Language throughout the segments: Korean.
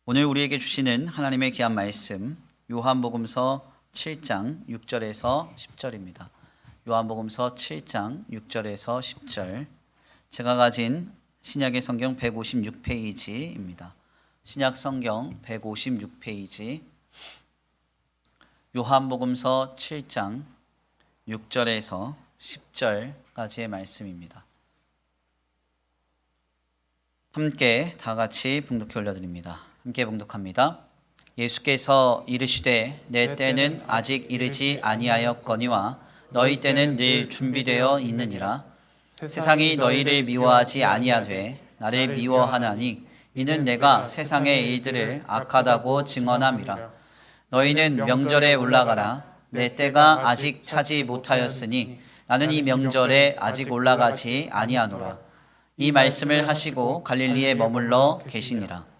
오늘 우리에게 주시는 하나님의 귀한 말씀 요한복음서 7장 6절에서 10절입니다. 요한복음서 7장 6절에서 10절. 제가 가진 신약의 성경 156페이지입니다. 신약 성경 156페이지 요한복음서 7장 6절에서 10절까지의 말씀입니다. 함께 다 같이 봉독해 올려드립니다. 함께 봉독합니다. 예수께서 이르시되 내 때는 아직 이르지 아니하였거니와 너희 때는 늘 준비되어 있느니라. 세상이 너희를 미워하지 아니하되 나를 미워하나니 이는 내가 세상의 일들을 악하다고 증언함이라. 너희는 명절에 올라가라. 내 때가 아직 차지 못하였으니 나는 이 명절에 아직 올라가지 아니하노라. 이 말씀을 하시고 갈릴리에 머물러 계시니라.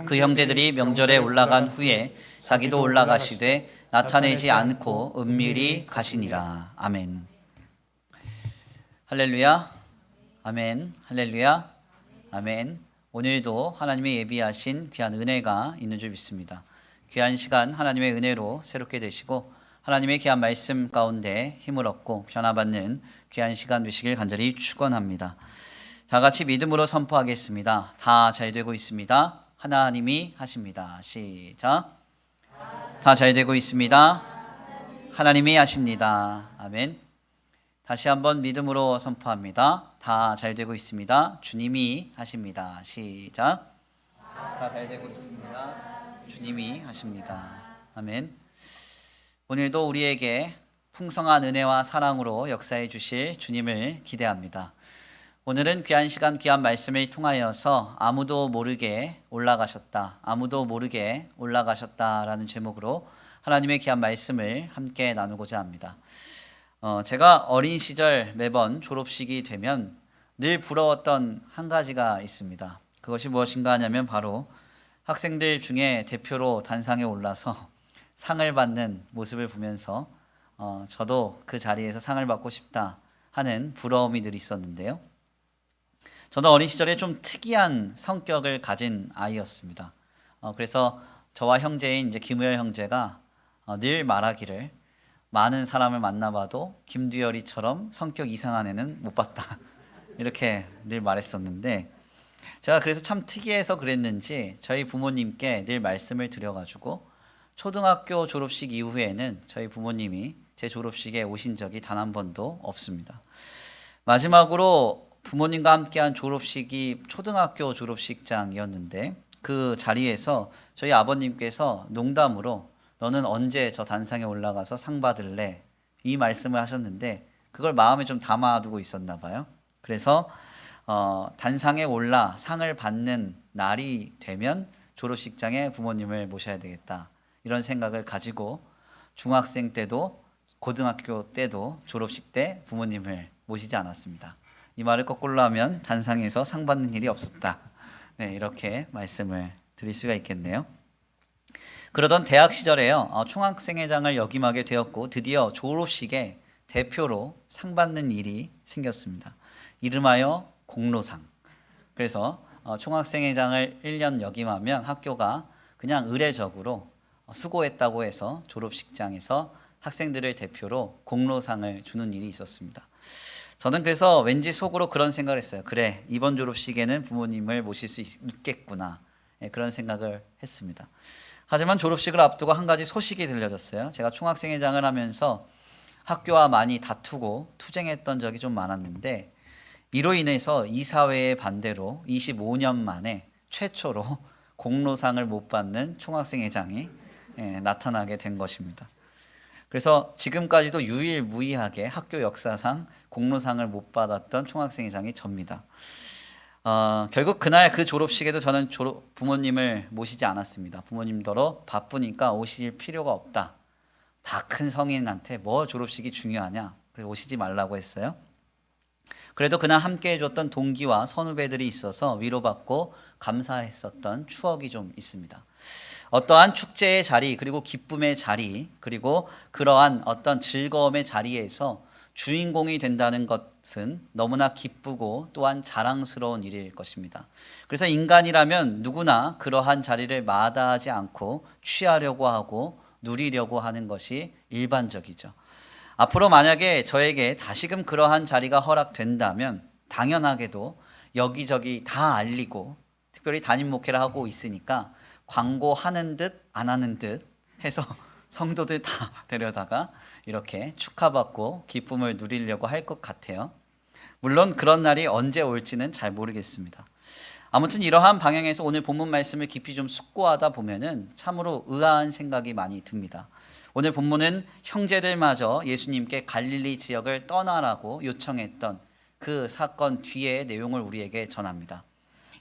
그 형제들이 명절에 올라간 후에 자기도 올라가시되 나타내지 않고 은밀히 가시니라. 아멘. 할렐루야. 아멘. 할렐루야. 아멘. 오늘도 하나님의 예비하신 귀한 은혜가 있는 줄 믿습니다. 귀한 시간 하나님의 은혜로 새롭게 되시고 하나님의 귀한 말씀 가운데 힘을 얻고 변화받는 귀한 시간 되시길 간절히 축원합니다. 다 같이 믿음으로 선포하겠습니다. 다 잘 되고 있습니다. 하나님이 하십니다. 시작. 다 잘 되고 있습니다. 하나님이 하십니다. 아멘. 다시 한번 믿음으로 선포합니다. 다 잘 되고 있습니다. 주님이 하십니다. 시작. 다 잘 되고 있습니다. 주님이 하십니다. 아멘. 오늘도 우리에게 풍성한 은혜와 사랑으로 역사해 주실 주님을 기대합니다. 오늘은 귀한 시간 귀한 말씀을 통하여서 아무도 모르게 올라가셨다. 아무도 모르게 올라가셨다라는 제목으로 하나님의 귀한 말씀을 함께 나누고자 합니다. 제가 어린 시절 매번 졸업식이 되면 늘 부러웠던 한 가지가 있습니다. 그것이 무엇인가 하냐면 바로 학생들 중에 대표로 단상에 올라서 상을 받는 모습을 보면서 저도 그 자리에서 상을 받고 싶다 하는 부러움이 늘 있었는데요. 저는 어린 시절에 좀 특이한 성격을 가진 아이였습니다. 그래서 저와 형제인 이제 김우열 형제가 늘 말하기를 많은 사람을 만나봐도 김두열이처럼 성격 이상한 애는 못 봤다. 이렇게 늘 말했었는데 제가 그래서 참 특이해서 그랬는지 저희 부모님께 늘 말씀을 드려가지고 초등학교 졸업식 이후에는 저희 부모님이 제 졸업식에 오신 적이 단 한 번도 없습니다. 마지막으로 부모님과 함께한 졸업식이 초등학교 졸업식장이었는데 그 자리에서 저희 아버님께서 농담으로 너는 언제 저 단상에 올라가서 상 받을래? 이 말씀을 하셨는데 그걸 마음에 좀 담아두고 있었나 봐요. 그래서 단상에 올라 상을 받는 날이 되면 졸업식장에 부모님을 모셔야 되겠다. 이런 생각을 가지고 중학생 때도 고등학교 때도 졸업식 때 부모님을 모시지 않았습니다. 이 말을 거꾸로 하면 단상에서 상 받는 일이 없었다. 네, 이렇게 말씀을 드릴 수가 있겠네요. 그러던 대학 시절에요. 총학생회장을 역임하게 되었고 드디어 졸업식에 대표로 상 받는 일이 생겼습니다. 이름하여 공로상. 그래서 총학생회장을 1년 역임하면 학교가 그냥 의례적으로 수고했다고 해서 졸업식장에서 학생들을 대표로 공로상을 주는 일이 있었습니다. 저는 그래서 왠지 속으로 그런 생각을 했어요. 그래, 이번 졸업식에는 부모님을 모실 수 있겠구나. 그런 생각을 했습니다. 하지만 졸업식을 앞두고 한 가지 소식이 들려졌어요. 제가 총학생회장을 하면서 학교와 많이 다투고 투쟁했던 적이 좀 많았는데 이로 인해서 이사회의 반대로 25년 만에 최초로 공로상을 못 받는 총학생회장이 나타나게 된 것입니다. 그래서 지금까지도 유일무이하게 학교 역사상 공로상을 못 받았던 총학생회장이 접니다. 결국 그날 그 졸업식에도 저는 부모님을 모시지 않았습니다. 부모님더러 바쁘니까 오실 필요가 없다. 다 큰 성인한테 뭐 졸업식이 중요하냐. 그래서 오시지 말라고 했어요. 그래도 그날 함께 해줬던 동기와 선후배들이 있어서 위로받고 감사했었던 추억이 좀 있습니다. 어떠한 축제의 자리 그리고 기쁨의 자리 그리고 그러한 어떤 즐거움의 자리에서 주인공이 된다는 것은 너무나 기쁘고 또한 자랑스러운 일일 것입니다. 그래서 인간이라면 누구나 그러한 자리를 마다하지 않고 취하려고 하고 누리려고 하는 것이 일반적이죠. 앞으로 만약에 저에게 다시금 그러한 자리가 허락된다면 당연하게도 여기저기 다 알리고, 특별히 담임 목회를 하고 있으니까 광고하는 듯 안 하는 듯 해서 성도들 다 데려다가 이렇게 축하받고 기쁨을 누리려고 할 것 같아요. 물론 그런 날이 언제 올지는 잘 모르겠습니다. 아무튼 이러한 방향에서 오늘 본문 말씀을 깊이 좀 숙고하다 보면은 참으로 의아한 생각이 많이 듭니다. 오늘 본문은 형제들마저 예수님께 갈릴리 지역을 떠나라고 요청했던 그 사건 뒤의 내용을 우리에게 전합니다.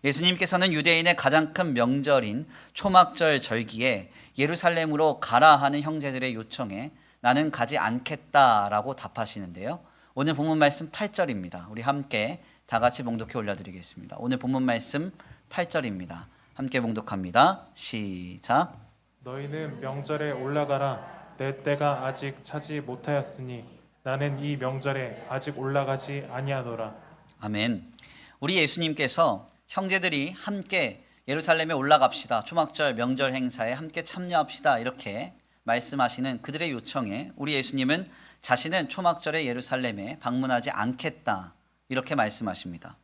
예수님께서는 유대인의 가장 큰 명절인 초막절 절기에 예루살렘으로 가라 하는 형제들의 요청에 나는 가지 않겠다라고 답하시는데요. 오늘 본문 말씀 8절입니다. 우리 함께 다 같이 봉독해 올려드리겠습니다. 오늘 본문 말씀 8절입니다. 함께 봉독합니다. 시작. 너희는 명절에 올라가라. 내 때가 아직 차지 못하였으니 나는 이 명절에 아직 올라가지 아니하노라. 아멘. 우리 예수님께서 형제들이 함께 예루살렘에 올라갑시다, 초막절 명절 행사에 함께 참여합시다, 이렇게 말씀하시는 그들의 요청에 우리 예수님은 자신은 초막절에 예루살렘에 방문하지 않겠다, 이렇게 말씀하십니다.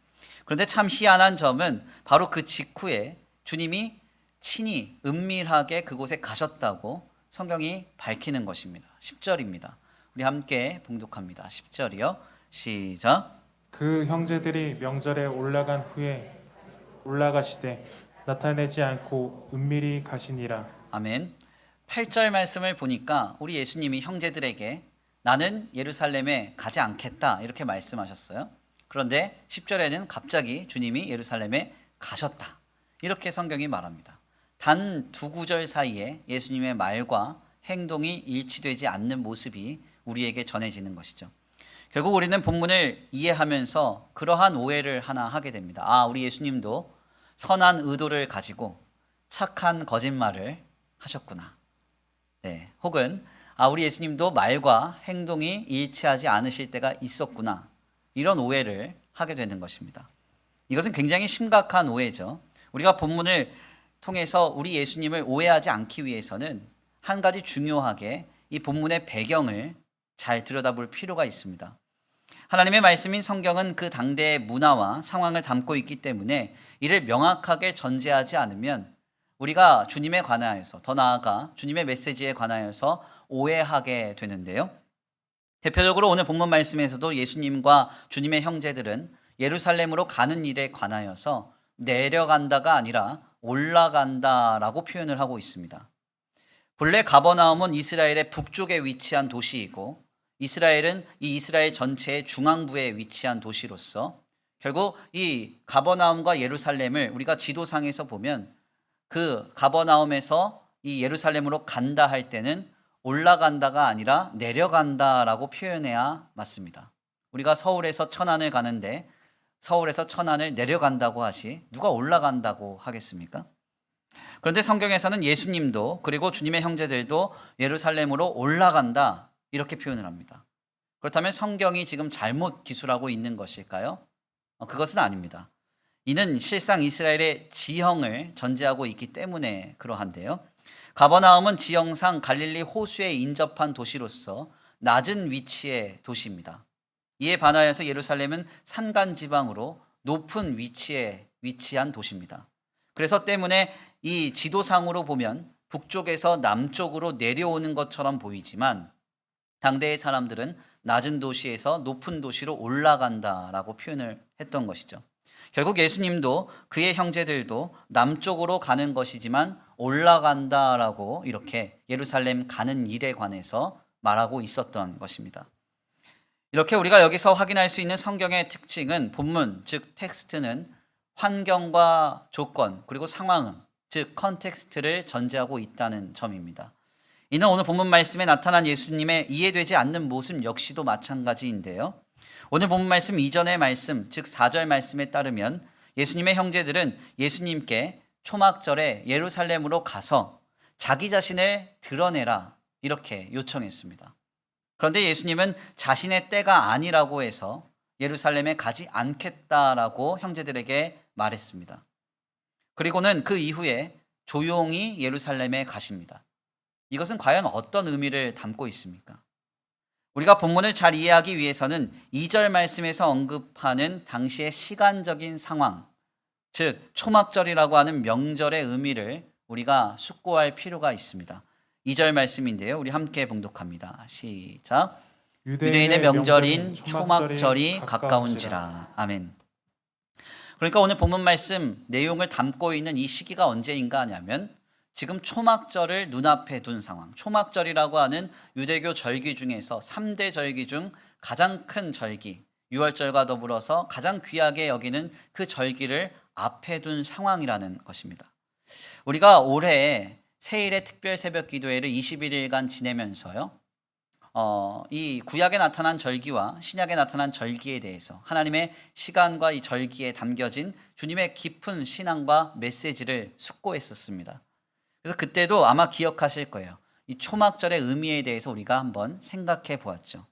그런데 참 희한한 점은 바로 그 직후에 주님이 친히 은밀하게 그곳에 가셨다고 성경이 밝히는 것입니다. 10절입니다. 우리 함께 봉독합니다. 10절이요. 시작. 그 형제들이 명절에 올라간 후에 올라가시되 나타내지 않고 은밀히 가시니라. 아멘. 8절 말씀을 보니까 우리 예수님이 형제들에게 나는 예루살렘에 가지 않겠다, 이렇게 말씀하셨어요. 그런데 10절에는 갑자기 주님이 예루살렘에 가셨다, 이렇게 성경이 말합니다. 단 두 구절 사이에 예수님의 말과 행동이 일치되지 않는 모습이 우리에게 전해지는 것이죠. 결국 우리는 본문을 이해하면서 그러한 오해를 하나 하게 됩니다. 우리 예수님도 선한 의도를 가지고 착한 거짓말을 하셨구나. 네, 혹은 우리 예수님도 말과 행동이 일치하지 않으실 때가 있었구나, 이런 오해를 하게 되는 것입니다. 이것은 굉장히 심각한 오해죠. 우리가 본문을 통해서 우리 예수님을 오해하지 않기 위해서는 한 가지 중요하게 이 본문의 배경을 잘 들여다볼 필요가 있습니다. 하나님의 말씀인 성경은 그 당대의 문화와 상황을 담고 있기 때문에 이를 명확하게 전제하지 않으면 우리가 주님에 관하여서, 더 나아가 주님의 메시지에 관하여서 오해하게 되는데요. 대표적으로 오늘 본문 말씀에서도 예수님과 주님의 형제들은 예루살렘으로 가는 일에 관하여서 내려간다가 아니라 올라간다라고 표현을 하고 있습니다. 본래 가버나움은 이스라엘의 북쪽에 위치한 도시이고 이스라엘은 이 이스라엘 전체의 중앙부에 위치한 도시로서 결국 이 가버나움과 예루살렘을 우리가 지도상에서 보면 그 가버나움에서 이 예루살렘으로 간다 할 때는 올라간다가 아니라 내려간다라고 표현해야 맞습니다. 우리가 서울에서 천안을 가는데 서울에서 천안을 내려간다고 하시 누가 올라간다고 하겠습니까? 그런데 성경에서는 예수님도 그리고 주님의 형제들도 예루살렘으로 올라간다, 이렇게 표현을 합니다. 그렇다면 성경이 지금 잘못 기술하고 있는 것일까요? 그것은 아닙니다. 이는 실상 이스라엘의 지형을 전제하고 있기 때문에 그러한데요. 가버나움은 지형상 갈릴리 호수에 인접한 도시로서 낮은 위치의 도시입니다. 이에 반하여서 예루살렘은 산간 지방으로 높은 위치에 위치한 도시입니다. 그래서 때문에 이 지도상으로 보면 북쪽에서 남쪽으로 내려오는 것처럼 보이지만 당대의 사람들은 낮은 도시에서 높은 도시로 올라간다라고 표현을 했던 것이죠. 결국 예수님도 그의 형제들도 남쪽으로 가는 것이지만 올라간다라고 이렇게 예루살렘 가는 일에 관해서 말하고 있었던 것입니다. 이렇게 우리가 여기서 확인할 수 있는 성경의 특징은 본문, 즉 텍스트는 환경과 조건 그리고 상황, 즉 컨텍스트를 전제하고 있다는 점입니다. 이는 오늘 본문 말씀에 나타난 예수님의 이해되지 않는 모습 역시도 마찬가지인데요. 오늘 본문 말씀 이전의 말씀, 즉 4절 말씀에 따르면 예수님의 형제들은 예수님께 초막절에 예루살렘으로 가서 자기 자신을 드러내라, 이렇게 요청했습니다. 그런데 예수님은 자신의 때가 아니라고 해서 예루살렘에 가지 않겠다라고 형제들에게 말했습니다. 그리고는 그 이후에 조용히 예루살렘에 가십니다. 이것은 과연 어떤 의미를 담고 있습니까? 우리가 본문을 잘 이해하기 위해서는 2절 말씀에서 언급하는 당시의 시간적인 상황, 즉 초막절이라고 하는 명절의 의미를 우리가 숙고할 필요가 있습니다. 2절 말씀인데요. 우리 함께 봉독합니다. 시작. 유대인의 명절인 초막절이 가까운지라. 아멘. 그러니까 오늘 본문 말씀 내용을 담고 있는 이 시기가 언제인가 하냐면 지금 초막절을 눈앞에 둔 상황. 초막절이라고 하는 유대교 절기 중에서 3대 절기 중 가장 큰 절기, 유월절과 더불어서 가장 귀하게 여기는 그 절기를 앞에 둔 상황이라는 것입니다. 우리가 올해 세일의 특별 새벽 기도회를 21일간 지내면서요. 이 구약에 나타난 절기와 신약에 나타난 절기에 대해서 하나님의 시간과 이 절기에 담겨진 주님의 깊은 신앙과 메시지를 숙고했었습니다. 그래서 그때도 아마 기억하실 거예요. 이 초막절의 의미에 대해서 우리가 한번 생각해 보았죠.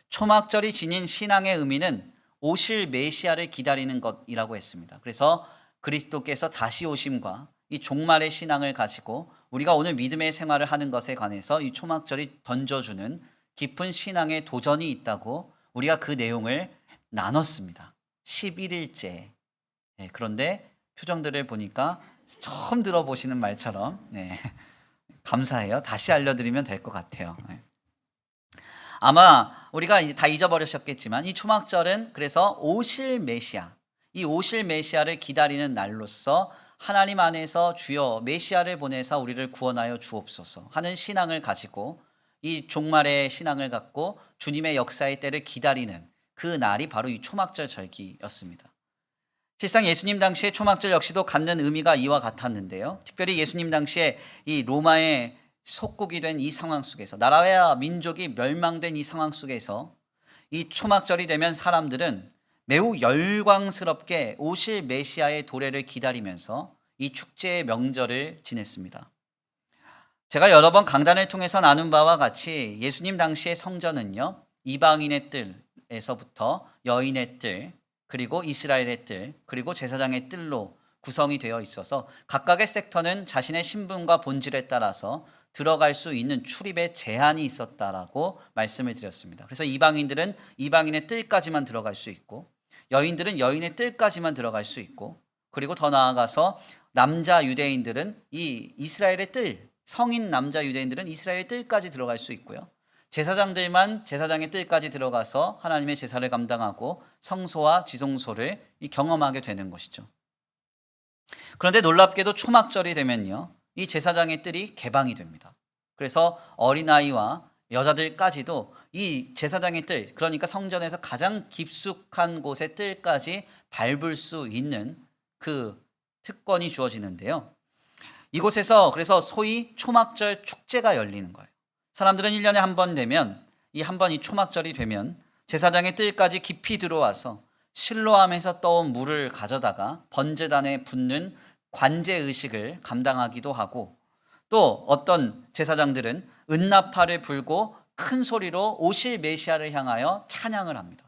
초막절이 지닌 신앙의 의미는 오실 메시아를 기다리는 것이라고 했습니다. 그래서 그리스도께서 다시 오심과 이 종말의 신앙을 가지고 우리가 오늘 믿음의 생활을 하는 것에 관해서 이 초막절이 던져주는 깊은 신앙의 도전이 있다고 우리가 그 내용을 나눴습니다. 11일째. 네, 그런데 표정들을 보니까 처음 들어보시는 말처럼 감사해요. 다시 알려드리면 될 것 같아요. 아마 우리가 다 잊어버리셨겠지만 이 초막절은 그래서 오실 메시아, 이 오실 메시아를 기다리는 날로서 하나님 안에서 주여 메시아를 보내사 우리를 구원하여 주옵소서 하는 신앙을 가지고 이 종말의 신앙을 갖고 주님의 역사의 때를 기다리는 그 날이 바로 이 초막절 절기였습니다. 실상 예수님 당시의 초막절 역시도 갖는 의미가 이와 같았는데요. 특별히 예수님 당시에 이 로마의 속국이 된 이 상황 속에서 나라와 민족이 멸망된 이 상황 속에서 이 초막절이 되면 사람들은 매우 열광스럽게 오실 메시아의 도래를 기다리면서 이 축제의 명절을 지냈습니다. 제가 여러 번 강단을 통해서 나눈 바와 같이 예수님 당시의 성전은요, 이방인의 뜰에서부터 여인의 뜰, 그리고 이스라엘의 뜰, 그리고 제사장의 뜰로 구성이 되어 있어서 각각의 섹터는 자신의 신분과 본질에 따라서 들어갈 수 있는 출입에 제한이 있었다라고 말씀을 드렸습니다. 그래서 이방인들은 이방인의 뜰까지만 들어갈 수 있고 여인들은 여인의 뜰까지만 들어갈 수 있고 그리고 더 나아가서 남자 유대인들은 이 이스라엘의 뜰, 성인 남자 유대인들은 이스라엘의 뜰까지 들어갈 수 있고요. 제사장들만 제사장의 뜰까지 들어가서 하나님의 제사를 감당하고 성소와 지성소를 경험하게 되는 것이죠. 그런데 놀랍게도 초막절이 되면요, 이 제사장의 뜰이 개방이 됩니다. 그래서 어린아이와 여자들까지도 이 제사장의 뜰, 그러니까 성전에서 가장 깊숙한 곳의 뜰까지 밟을 수 있는 그 특권이 주어지는데요. 이곳에서 그래서 소위 초막절 축제가 열리는 거예요. 사람들은 1년에 한 번 되면 이 초막절이 되면 제사장의 뜰까지 깊이 들어와서 실로암에서 떠온 물을 가져다가 번제단에 붓는 관제 의식을 감당하기도 하고 또 어떤 제사장들은 은나팔을 불고 큰 소리로 오실 메시아를 향하여 찬양을 합니다.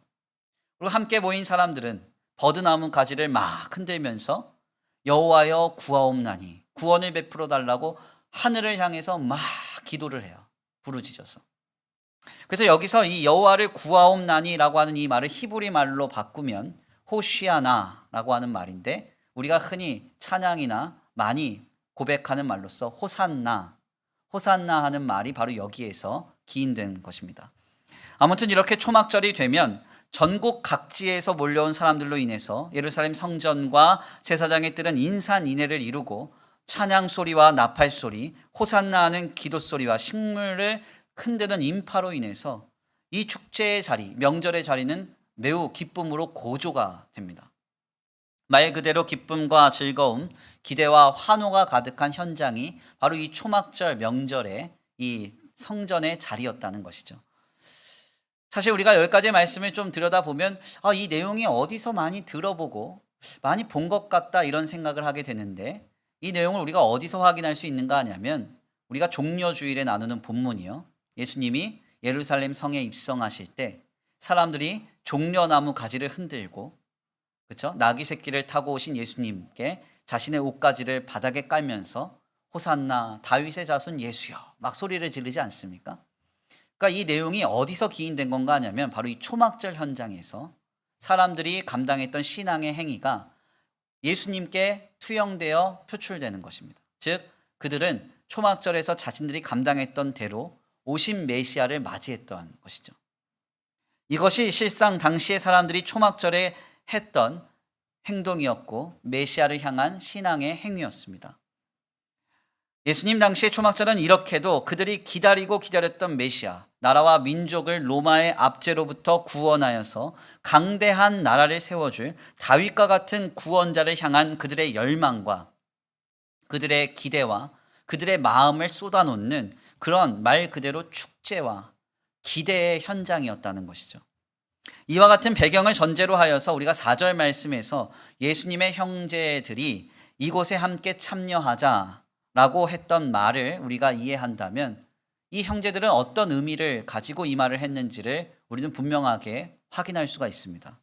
그리고 함께 모인 사람들은 버드나무 가지를 막 흔들면서 여호와여 구하옵나니 구원을 베풀어 달라고 하늘을 향해서 막 기도를 해요. 부르짖어서. 그래서 여기서 이 여호와를 구하옵나니라고 하는 이 말을 히브리 말로 바꾸면 호시아나라고 하는 말인데 우리가 흔히 찬양이나 많이 고백하는 말로서 호산나 하는 말이 바로 여기에서 기인된 것입니다. 아무튼 이렇게 초막절이 되면 전국 각지에서 몰려온 사람들로 인해서 예루살렘 성전과 제사장의 뜰은 인산인해를 이루고 찬양 소리와 나팔 소리, 호산나 하는 기도 소리와 식물을 흔드는 인파로 인해서 이 축제의 자리, 명절의 자리는 매우 기쁨으로 고조가 됩니다. 말 그대로 기쁨과 즐거움, 기대와 환호가 가득한 현장이 바로 이 초막절 명절의 이 성전의 자리였다는 것이죠. 사실 우리가 여기까지의 말씀을 좀 들여다보면 이 내용이 어디서 많이 들어보고 많이 본 것 같다 이런 생각을 하게 되는데 이 내용을 우리가 어디서 확인할 수 있는가 하냐면 우리가 종려주일에 나누는 본문이요. 예수님이 예루살렘 성에 입성하실 때 사람들이 종려나무 가지를 흔들고, 그렇죠? 나귀 새끼를 타고 오신 예수님께 자신의 옷가지를 바닥에 깔면서 호산나 다윗의 자손 예수여 막 소리를 지르지 않습니까? 그러니까 이 내용이 어디서 기인된 건가 하냐면 바로 이 초막절 현장에서 사람들이 감당했던 신앙의 행위가 예수님께 투영되어 표출되는 것입니다. 즉 그들은 초막절에서 자신들이 감당했던 대로 오신 메시아를 맞이했던 것이죠. 이것이 실상 당시의 사람들이 초막절에 했던 행동이었고 메시아를 향한 신앙의 행위였습니다. 예수님 당시의 초막절은 이렇게도 그들이 기다리고 기다렸던 메시아, 나라와 민족을 로마의 압제로부터 구원하여서 강대한 나라를 세워줄 다윗과 같은 구원자를 향한 그들의 열망과 그들의 기대와 그들의 마음을 쏟아놓는 그런 말 그대로 축제와 기대의 현장이었다는 것이죠. 이와 같은 배경을 전제로 하여서 우리가 4절 말씀에서 예수님의 형제들이 이곳에 함께 참여하자라고 했던 말을 우리가 이해한다면 이 형제들은 어떤 의미를 가지고 이 말을 했는지를 우리는 분명하게 확인할 수가 있습니다.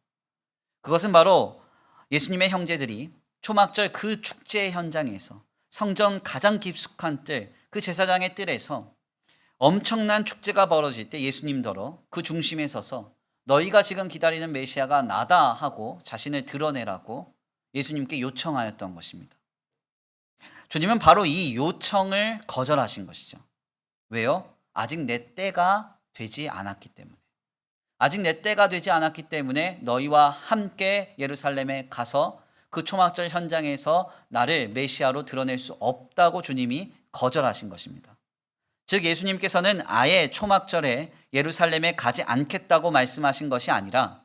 그것은 바로 예수님의 형제들이 초막절 그 축제의 현장에서 성전 가장 깊숙한 뜰, 그 제사장의 뜰에서 엄청난 축제가 벌어질 때 예수님더러 그 중심에 서서 너희가 지금 기다리는 메시아가 나다 하고 자신을 드러내라고 예수님께 요청하였던 것입니다. 주님은 바로 이 요청을 거절하신 것이죠. 왜요? 아직 내 때가 되지 않았기 때문에. 아직 내 때가 되지 않았기 때문에 너희와 함께 예루살렘에 가서 그 초막절 현장에서 나를 메시아로 드러낼 수 없다고 주님이 거절하신 것입니다. 즉 예수님께서는 아예 초막절에 예루살렘에 가지 않겠다고 말씀하신 것이 아니라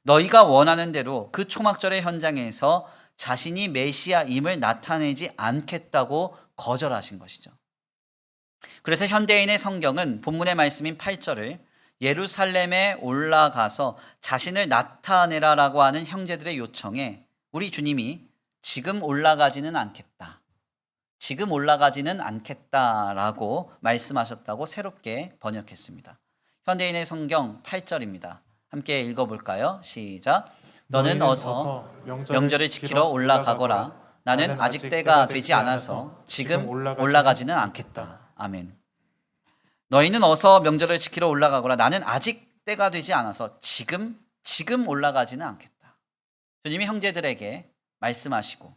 너희가 원하는 대로 그 초막절의 현장에서 자신이 메시아임을 나타내지 않겠다고 거절하신 것이죠. 그래서 현대인의 성경은 본문의 말씀인 8절을 예루살렘에 올라가서 자신을 나타내라라고 하는 형제들의 요청에 우리 주님이 지금 올라가지는 않겠다. 지금 올라가지는 않겠다라고 말씀하셨다고 새롭게 번역했습니다. 현대인의 성경 8절입니다. 함께 읽어볼까요? 시작. 너는 어서 명절을 지키러 올라가거라. 나는 아직 때가 되지 않아서 지금 올라가지는 않겠다. 아멘. 너희는 어서 명절을 지키러 올라가거라. 나는 아직 때가 되지 않아서 지금 올라가지는 않겠다. 주님이 형제들에게 말씀하시고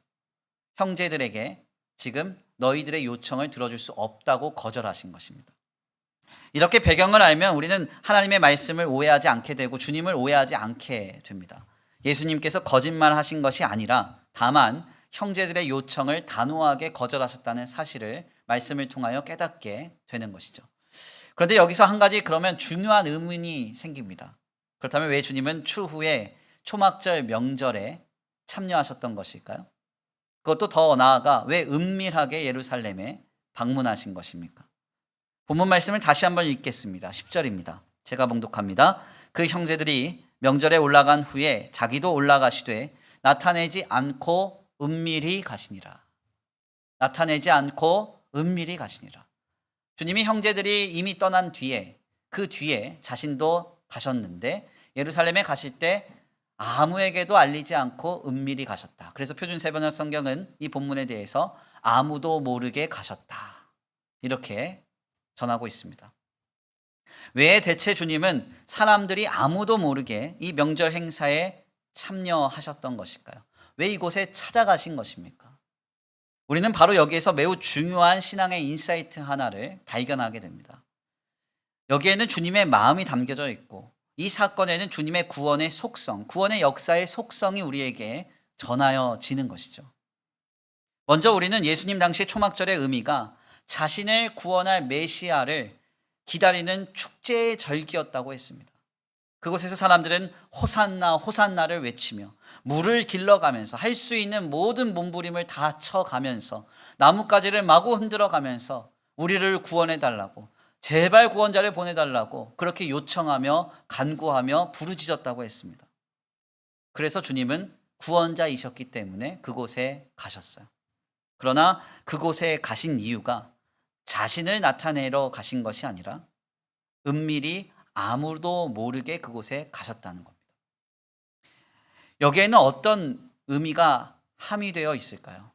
형제들에게 지금 너희들의 요청을 들어줄 수 없다고 거절하신 것입니다. 이렇게 배경을 알면 우리는 하나님의 말씀을 오해하지 않게 되고 주님을 오해하지 않게 됩니다. 예수님께서 거짓말하신 것이 아니라 다만 형제들의 요청을 단호하게 거절하셨다는 사실을 말씀을 통하여 깨닫게 되는 것이죠. 그런데 여기서 한 가지 그러면 중요한 의문이 생깁니다. 그렇다면 왜 주님은 추후에 초막절 명절에 참여하셨던 것일까요? 그것도 더 나아가 왜 은밀하게 예루살렘에 방문하신 것입니까? 본문 말씀을 다시 한번 읽겠습니다. 10절입니다. 제가 봉독합니다. 그 형제들이 명절에 올라간 후에 자기도 올라가시되 나타내지 않고 은밀히 가시니라. 나타내지 않고 은밀히 가시니라. 주님이 형제들이 이미 떠난 뒤에 그 뒤에 자신도 가셨는데 예루살렘에 가실 때 아무에게도 알리지 않고 은밀히 가셨다. 그래서 표준 세번역 성경은 이 본문에 대해서 아무도 모르게 가셨다. 이렇게 전하고 있습니다. 왜 대체 주님은 사람들이 아무도 모르게 이 명절 행사에 참여하셨던 것일까요? 왜 이곳에 찾아가신 것입니까? 우리는 바로 여기에서 매우 중요한 신앙의 인사이트 하나를 발견하게 됩니다. 여기에는 주님의 마음이 담겨져 있고 이 사건에는 주님의 구원의 속성, 구원의 역사의 속성이 우리에게 전하여지는 것이죠. 먼저 우리는 예수님 당시 초막절의 의미가 자신을 구원할 메시아를 기다리는 축제의 절기였다고 했습니다. 그곳에서 사람들은 호산나 호산나를 외치며 물을 길러가면서 할 수 있는 모든 몸부림을 다 쳐가면서 나뭇가지를 마구 흔들어가면서 우리를 구원해달라고 제발 구원자를 보내달라고 그렇게 요청하며 간구하며 부르짖었다고 했습니다. 그래서 주님은 구원자이셨기 때문에 그곳에 가셨어요. 그러나 그곳에 가신 이유가 자신을 나타내러 가신 것이 아니라 은밀히 아무도 모르게 그곳에 가셨다는 겁니다. 여기에는 어떤 의미가 함의되어 있을까요?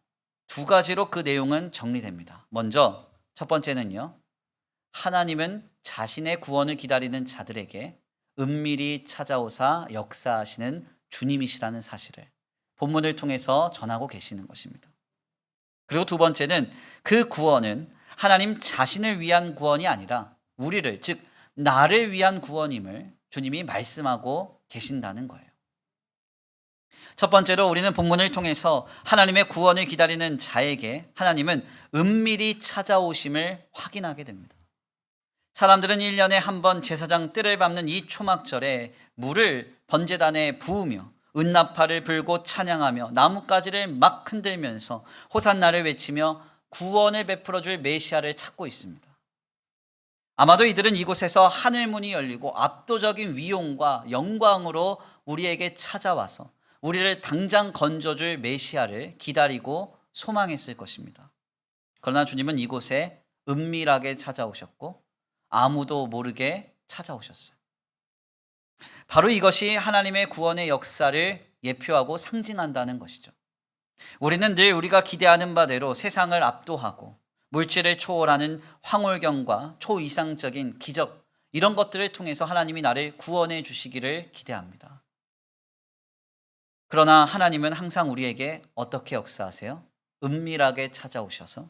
두 가지로 그 내용은 정리됩니다. 먼저 첫 번째는요. 하나님은 자신의 구원을 기다리는 자들에게 은밀히 찾아오사 역사하시는 주님이시라는 사실을 본문을 통해서 전하고 계시는 것입니다. 그리고 두 번째는 그 구원은 하나님 자신을 위한 구원이 아니라 우리를, 즉 나를 위한 구원임을 주님이 말씀하고 계신다는 거예요. 첫 번째로 우리는 본문을 통해서 하나님의 구원을 기다리는 자에게 하나님은 은밀히 찾아오심을 확인하게 됩니다. 사람들은 1년에 한 번 제사장 뜰을 밟는 이 초막절에 물을 번제단에 부으며 은나팔을 불고 찬양하며 나뭇가지를 막 흔들면서 호산나를 외치며 구원을 베풀어 줄 메시아를 찾고 있습니다. 아마도 이들은 이곳에서 하늘문이 열리고 압도적인 위용과 영광으로 우리에게 찾아와서 우리를 당장 건져줄 메시아를 기다리고 소망했을 것입니다. 그러나 주님은 이곳에 은밀하게 찾아오셨고 아무도 모르게 찾아오셨어요. 바로 이것이 하나님의 구원의 역사를 예표하고 상징한다는 것이죠. 우리는 늘 우리가 기대하는 바대로 세상을 압도하고 물질을 초월하는 황홀경과 초이상적인 기적, 이런 것들을 통해서 하나님이 나를 구원해 주시기를 기대합니다. 그러나 하나님은 항상 우리에게 어떻게 역사하세요? 은밀하게 찾아오셔서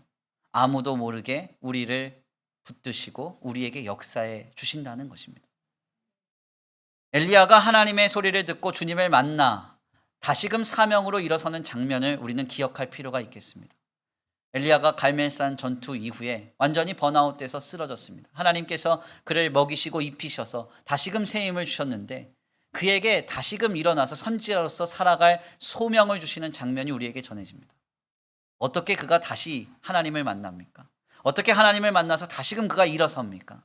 아무도 모르게 우리를 붙드시고 우리에게 역사해 주신다는 것입니다. 엘리야가 하나님의 소리를 듣고 주님을 만나 다시금 사명으로 일어서는 장면을 우리는 기억할 필요가 있겠습니다. 엘리야가 갈멜산 전투 이후에 완전히 번아웃돼서 쓰러졌습니다. 하나님께서 그를 먹이시고 입히셔서 다시금 새 힘을 주셨는데 그에게 다시금 일어나서 선지자로서 살아갈 소명을 주시는 장면이 우리에게 전해집니다. 어떻게 그가 다시 하나님을 만납니까? 어떻게 하나님을 만나서 다시금 그가 일어섭니까?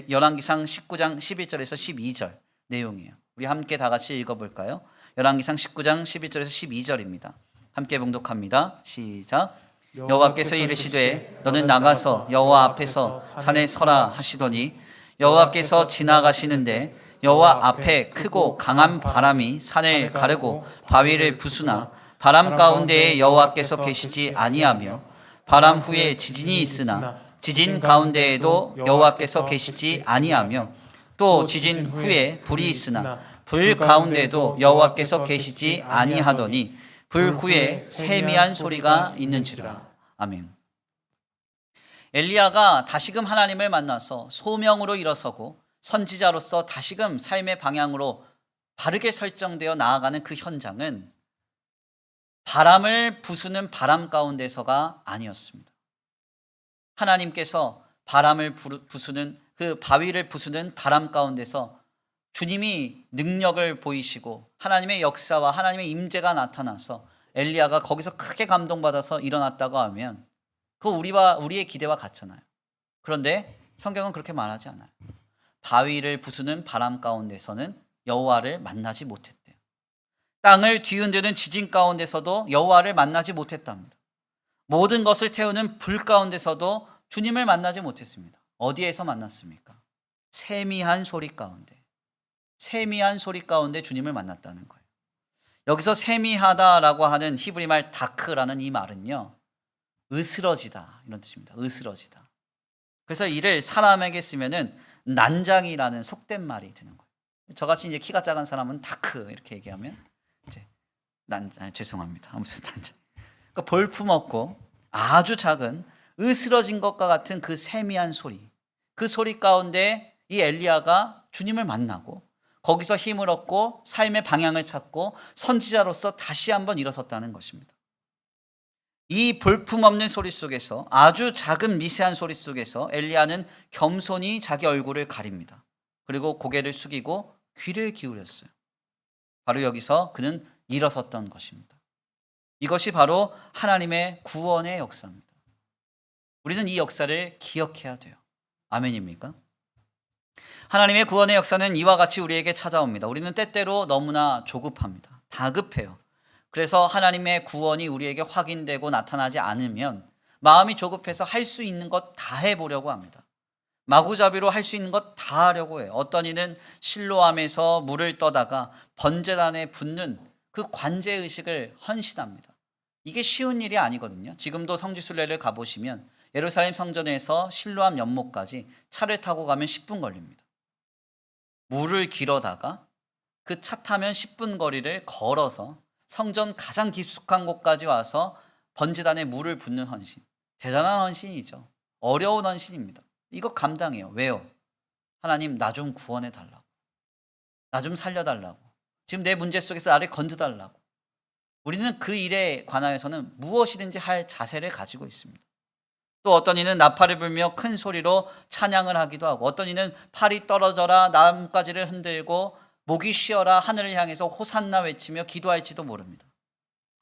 열왕기상 19장 11절에서 12절 내용이에요. 우리 함께 다 같이 읽어볼까요? 열왕기상 19장 11절에서 12절입니다. 함께 봉독합니다. 시작. 여호와께서 이르시되 너는 나가서 여호와 앞에서 산에 서라 하시더니 여호와께서 지나가시는데 여호와 앞에 크고 강한 바람이 산을 가르고 바위를 부수나 바람 가운데에 여호와께서 계시지 아니하며 바람 후에 지진이 있으나 지진 가운데에도 여호와께서 계시지 아니하며 또 지진 후에 불이 있으나 불 가운데에도 여호와께서 계시지 아니하더니 불 후에 세미한 소리가 있는지라. 아멘. 엘리야가 다시금 하나님을 만나서 소명으로 일어서고 선지자로서 다시금 삶의 방향으로 바르게 설정되어 나아가는 그 현장은 바람을 부수는 바람 가운데서가 아니었습니다. 하나님께서 바람을 부수는 그 바위를 부수는 바람 가운데서 주님이 능력을 보이시고 하나님의 역사와 하나님의 임재가 나타나서 엘리야가 거기서 크게 감동받아서 일어났다고 하면 그거 우리의 기대와 같잖아요. 그런데 성경은 그렇게 말하지 않아요. 바위를 부수는 바람 가운데서는 여호와를 만나지 못했대요. 땅을 뒤흔드는 지진 가운데서도 여호와를 만나지 못했답니다. 모든 것을 태우는 불 가운데서도 주님을 만나지 못했습니다. 어디에서 만났습니까? 세미한 소리 가운데. 세미한 소리 가운데 주님을 만났다는 거예요. 여기서 세미하다라고 하는 히브리 말 다크라는 이 말은요, 으스러지다 이런 뜻입니다. 으스러지다. 그래서 이를 사람에게 쓰면은 난장이라는 속된 말이 되는 거예요. 저같이 이제 키가 작은 사람은 다크 이렇게 얘기하면 이제 죄송합니다. 아무튼 난장. 그러니까 볼품없고 아주 작은 으스러진 것과 같은 그 세미한 소리. 그 소리 가운데 이 엘리야가 주님을 만나고 거기서 힘을 얻고 삶의 방향을 찾고 선지자로서 다시 한번 일어섰다는 것입니다. 이 볼품없는 소리 속에서 아주 작은 미세한 소리 속에서 엘리야는 겸손히 자기 얼굴을 가립니다. 그리고 고개를 숙이고 귀를 기울였어요. 바로 여기서 그는 일어섰던 것입니다. 이것이 바로 하나님의 구원의 역사입니다. 우리는 이 역사를 기억해야 돼요. 아멘입니까? 하나님의 구원의 역사는 이와 같이 우리에게 찾아옵니다. 우리는 때때로 너무나 조급합니다. 다급해요. 그래서 하나님의 구원이 우리에게 확인되고 나타나지 않으면 마음이 조급해서 할 수 있는 것 다 해보려고 합니다. 마구잡이로 할 수 있는 것 다 하려고 해요. 어떤 이는 실로암에서 물을 떠다가 번제단에 붓는 그 관제의식을 헌신합니다. 이게 쉬운 일이 아니거든요. 지금도 성지순례를 가보시면 예루살렘 성전에서 실로암 연못까지 차를 타고 가면 10분 걸립니다. 물을 길어다가 그 차 타면 10분 거리를 걸어서 성전 가장 깊숙한 곳까지 와서 번제단에 물을 붓는 헌신. 대단한 헌신이죠. 어려운 헌신입니다. 이거 감당해요. 왜요? 하나님, 나 좀 구원해 달라고. 나 좀 살려달라고. 지금 내 문제 속에서 나를 건져달라고. 우리는 그 일에 관하여서는 무엇이든지 할 자세를 가지고 있습니다. 또 어떤 이는 나팔을 불며 큰 소리로 찬양을 하기도 하고, 어떤 이는 팔이 떨어져라 나뭇가지를 흔들고 목이 쉬어라 하늘을 향해서 호산나 외치며 기도할지도 모릅니다.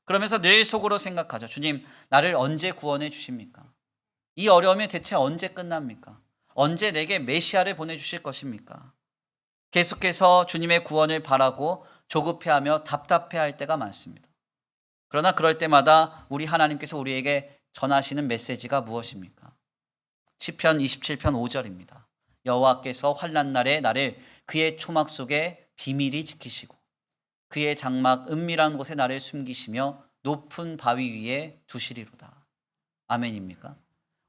그러면서 늘 속으로 생각하죠. 주님, 나를 언제 구원해 주십니까? 이 어려움이 대체 언제 끝납니까? 언제 내게 메시아를 보내주실 것입니까? 계속해서 주님의 구원을 바라고 조급해하며 답답해할 때가 많습니다. 그러나 그럴 때마다 우리 하나님께서 우리에게 전하시는 메시지가 무엇입니까? 시편 27편 5절입니다. 여호와께서 환난 날에 나를 그의 초막 속에 비밀히 지키시고 그의 장막 은밀한 곳에 나를 숨기시며 높은 바위 위에 두시리로다. 아멘입니까?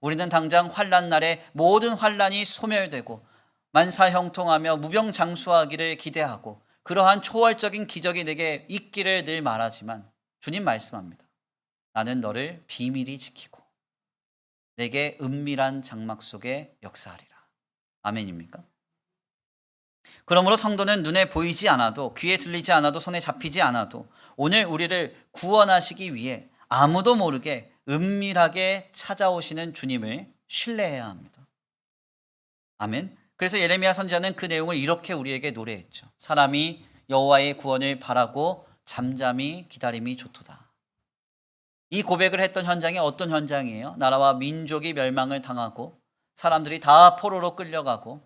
우리는 당장 환난 날에 모든 환난이 소멸되고 만사형통하며 무병장수하기를 기대하고 그러한 초월적인 기적이 내게 있기를 늘 말하지만 주님 말씀합니다. 나는 너를 비밀히 지키고 내게 은밀한 장막 속에 역사하리라. 아멘입니까? 그러므로 성도는 눈에 보이지 않아도 귀에 들리지 않아도 손에 잡히지 않아도 오늘 우리를 구원하시기 위해 아무도 모르게 은밀하게 찾아오시는 주님을 신뢰해야 합니다. 아멘. 그래서 예레미야 선지자는 그 내용을 이렇게 우리에게 노래했죠. 사람이 여호와의 구원을 바라고 잠잠히 기다림이 좋도다. 이 고백을 했던 현장이 어떤 현장이에요? 나라와 민족이 멸망을 당하고 사람들이 다 포로로 끌려가고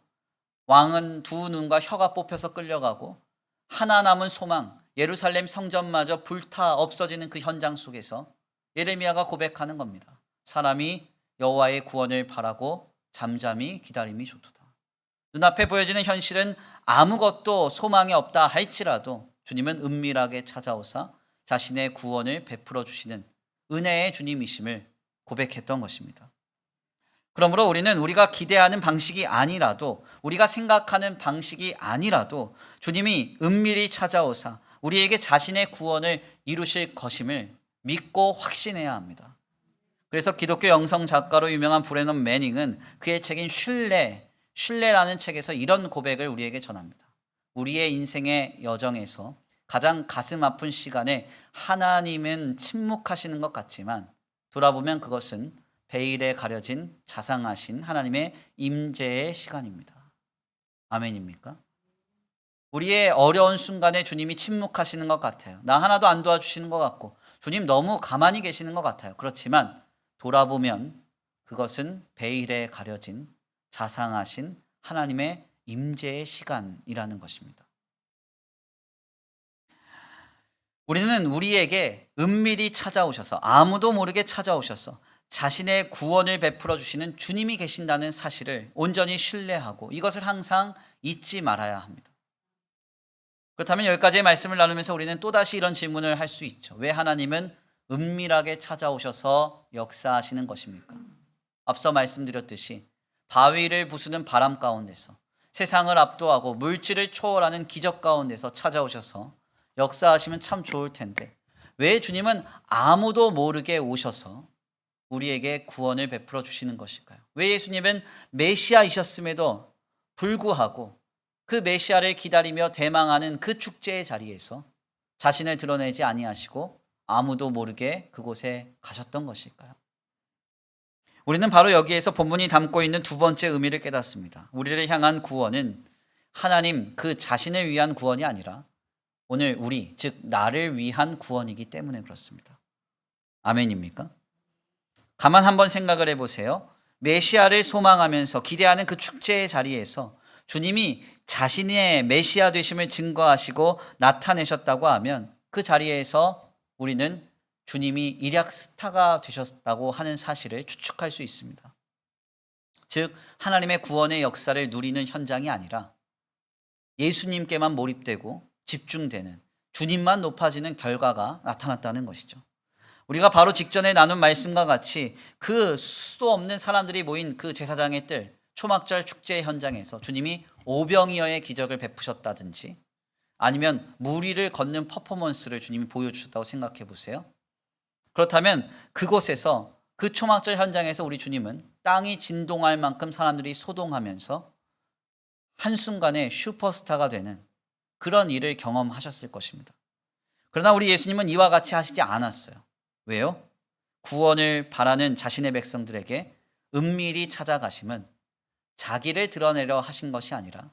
왕은 두 눈과 혀가 뽑혀서 끌려가고 하나 남은 소망, 예루살렘 성전마저 불타 없어지는 그 현장 속에서 예레미야가 고백하는 겁니다. 사람이 여호와의 구원을 바라고 잠잠히 기다림이 좋도다. 눈앞에 보여지는 현실은 아무것도 소망이 없다 할지라도 주님은 은밀하게 찾아오사 자신의 구원을 베풀어 주시는 은혜의 주님이심을 고백했던 것입니다. 그러므로 우리는 우리가 기대하는 방식이 아니라도 우리가 생각하는 방식이 아니라도 주님이 은밀히 찾아오사 우리에게 자신의 구원을 이루실 것임을 믿고 확신해야 합니다. 그래서 기독교 영성 작가로 유명한 브레넌 매닝은 그의 책인 신뢰라는 책에서 이런 고백을 우리에게 전합니다. 우리의 인생의 여정에서 가장 가슴 아픈 시간에 하나님은 침묵하시는 것 같지만 돌아보면 그것은 베일에 가려진 자상하신 하나님의 임재의 시간입니다. 아멘입니까? 우리의 어려운 순간에 주님이 침묵하시는 것 같아요. 나 하나도 안 도와주시는 것 같고 주님 너무 가만히 계시는 것 같아요. 그렇지만 돌아보면 그것은 베일에 가려진 자상하신 하나님의 임재의 시간이라는 것입니다. 우리는 우리에게 은밀히 찾아오셔서 아무도 모르게 찾아오셔서 자신의 구원을 베풀어 주시는 주님이 계신다는 사실을 온전히 신뢰하고 이것을 항상 잊지 말아야 합니다. 그렇다면 여기까지의 말씀을 나누면서 우리는 또다시 이런 질문을 할 수 있죠. 왜 하나님은 은밀하게 찾아오셔서 역사하시는 것입니까? 앞서 말씀드렸듯이 바위를 부수는 바람 가운데서 세상을 압도하고 물질을 초월하는 기적 가운데서 찾아오셔서 역사하시면 참 좋을 텐데 왜 주님은 아무도 모르게 오셔서 우리에게 구원을 베풀어 주시는 것일까요? 왜 예수님은 메시아이셨음에도 불구하고 그 메시아를 기다리며 대망하는 그 축제의 자리에서 자신을 드러내지 아니하시고 아무도 모르게 그곳에 가셨던 것일까요? 우리는 바로 여기에서 본문이 담고 있는 두 번째 의미를 깨닫습니다. 우리를 향한 구원은 하나님 그 자신을 위한 구원이 아니라 오늘 우리, 즉 나를 위한 구원이기 때문에 그렇습니다. 아멘입니까? 가만 한번 생각을 해보세요. 메시아를 소망하면서 기대하는 그 축제의 자리에서 주님이 자신의 메시아 되심을 증거하시고 나타내셨다고 하면 그 자리에서 우리는 주님이 일약 스타가 되셨다고 하는 사실을 추측할 수 있습니다. 즉 하나님의 구원의 역사를 누리는 현장이 아니라 예수님께만 몰입되고 집중되는, 주님만 높아지는 결과가 나타났다는 것이죠. 우리가 바로 직전에 나눈 말씀과 같이 그 수도 없는 사람들이 모인 그 제사장의 뜰, 초막절 축제 현장에서 주님이 오병이어의 기적을 베푸셨다든지, 아니면 물 위를 걷는 퍼포먼스를 주님이 보여주셨다고 생각해 보세요. 그렇다면 그곳에서, 그 초막절 현장에서 우리 주님은 땅이 진동할 만큼 사람들이 소동하면서 한순간에 슈퍼스타가 되는 그런 일을 경험하셨을 것입니다. 그러나 우리 예수님은 이와 같이 하시지 않았어요. 왜요? 구원을 바라는 자신의 백성들에게 은밀히 찾아가심은 자기를 드러내려 하신 것이 아니라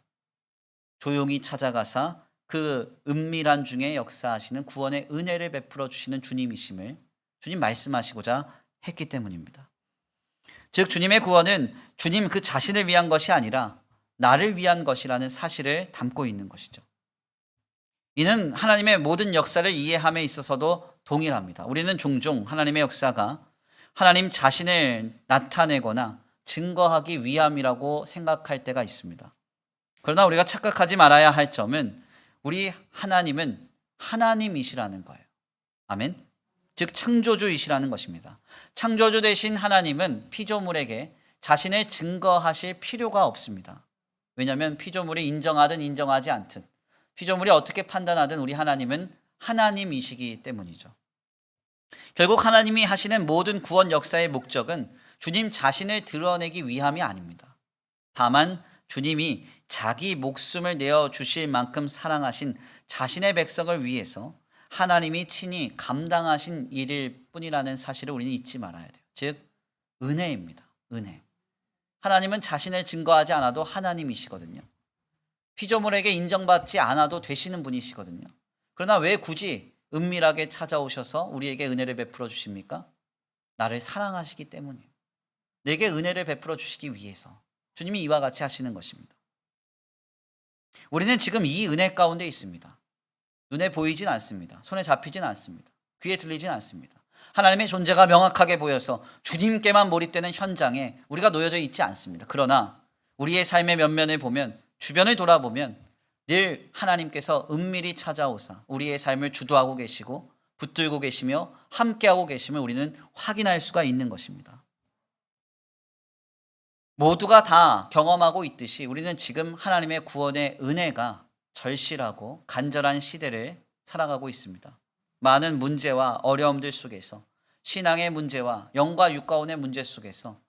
조용히 찾아가사 그 은밀한 중에 역사하시는 구원의 은혜를 베풀어 주시는 주님이심을 주님 말씀하시고자 했기 때문입니다. 즉 주님의 구원은 주님 그 자신을 위한 것이 아니라 나를 위한 것이라는 사실을 담고 있는 것이죠. 이는 하나님의 모든 역사를 이해함에 있어서도 동일합니다. 우리는 종종 하나님의 역사가 하나님 자신을 나타내거나 증거하기 위함이라고 생각할 때가 있습니다. 그러나 우리가 착각하지 말아야 할 점은 우리 하나님은 하나님이시라는 거예요. 아멘. 즉 창조주이시라는 것입니다. 창조주 되신 하나님은 피조물에게 자신을 증거하실 필요가 없습니다. 왜냐하면 피조물이 인정하든 인정하지 않든, 피조물이 어떻게 판단하든 우리 하나님은 하나님이시기 때문이죠. 결국 하나님이 하시는 모든 구원 역사의 목적은 주님 자신을 드러내기 위함이 아닙니다. 다만 주님이 자기 목숨을 내어 주실 만큼 사랑하신 자신의 백성을 위해서 하나님이 친히 감당하신 일일 뿐이라는 사실을 우리는 잊지 말아야 돼요. 즉 은혜입니다. 은혜. 하나님은 자신을 증거하지 않아도 하나님이시거든요. 피조물에게 인정받지 않아도 되시는 분이시거든요. 그러나 왜 굳이 은밀하게 찾아오셔서 우리에게 은혜를 베풀어 주십니까? 나를 사랑하시기 때문이에요. 내게 은혜를 베풀어 주시기 위해서 주님이 이와 같이 하시는 것입니다. 우리는 지금 이 은혜 가운데 있습니다. 눈에 보이진 않습니다. 손에 잡히진 않습니다. 귀에 들리진 않습니다. 하나님의 존재가 명확하게 보여서 주님께만 몰입되는 현장에 우리가 놓여져 있지 않습니다. 그러나 우리의 삶의 면면을 보면, 주변을 돌아보면 늘 하나님께서 은밀히 찾아오사 우리의 삶을 주도하고 계시고 붙들고 계시며 함께하고 계심을 우리는 확인할 수가 있는 것입니다. 모두가 다 경험하고 있듯이 우리는 지금 하나님의 구원의 은혜가 절실하고 간절한 시대를 살아가고 있습니다. 많은 문제와 어려움들 속에서, 신앙의 문제와 영과 육가운의 문제 속에서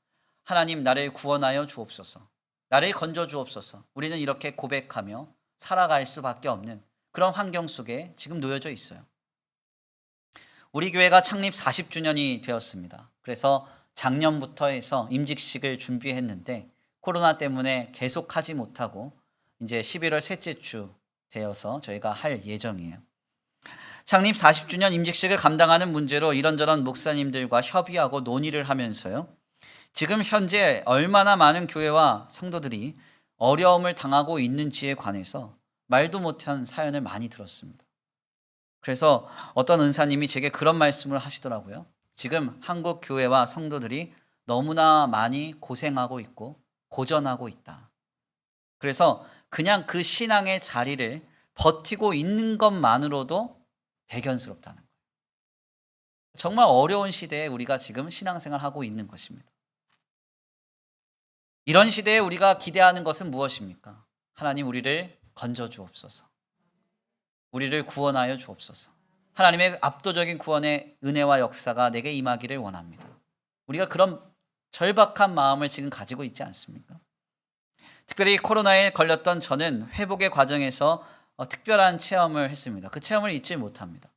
하나님 나를 구원하여 주옵소서, 나를 건져 주옵소서, 우리는 이렇게 고백하며 살아갈 수밖에 없는 그런 환경 속에 지금 놓여져 있어요. 우리 교회가 창립 40주년이 되었습니다. 그래서 작년부터 해서 임직식을 준비했는데 코로나 때문에 계속하지 못하고 이제 11월 셋째 주 되어서 저희가 할 예정이에요. 창립 40주년 임직식을 감당하는 문제로 이런저런 목사님들과 협의하고 논의를 하면서요, 지금 현재 얼마나 많은 교회와 성도들이 어려움을 당하고 있는지에 관해서 말도 못한 사연을 많이 들었습니다. 그래서 어떤 은사님이 제게 그런 말씀을 하시더라고요. 지금 한국 교회와 성도들이 너무나 많이 고생하고 있고 고전하고 있다. 그래서 그냥 그 신앙의 자리를 버티고 있는 것만으로도 대견스럽다는 거예요. 정말 어려운 시대에 우리가 지금 신앙생활하고 있는 것입니다. 이런 시대에 우리가 기대하는 것은 무엇입니까? 하나님 우리를 건져 주옵소서. 우리를 구원하여 주옵소서. 하나님의 압도적인 구원의 은혜와 역사가 내게 임하기를 원합니다. 우리가 그런 절박한 마음을 지금 가지고 있지 않습니까? 특별히 코로나에 걸렸던 저는 회복의 과정에서 특별한 체험을 했습니다. 그 체험을 잊지 못합니다.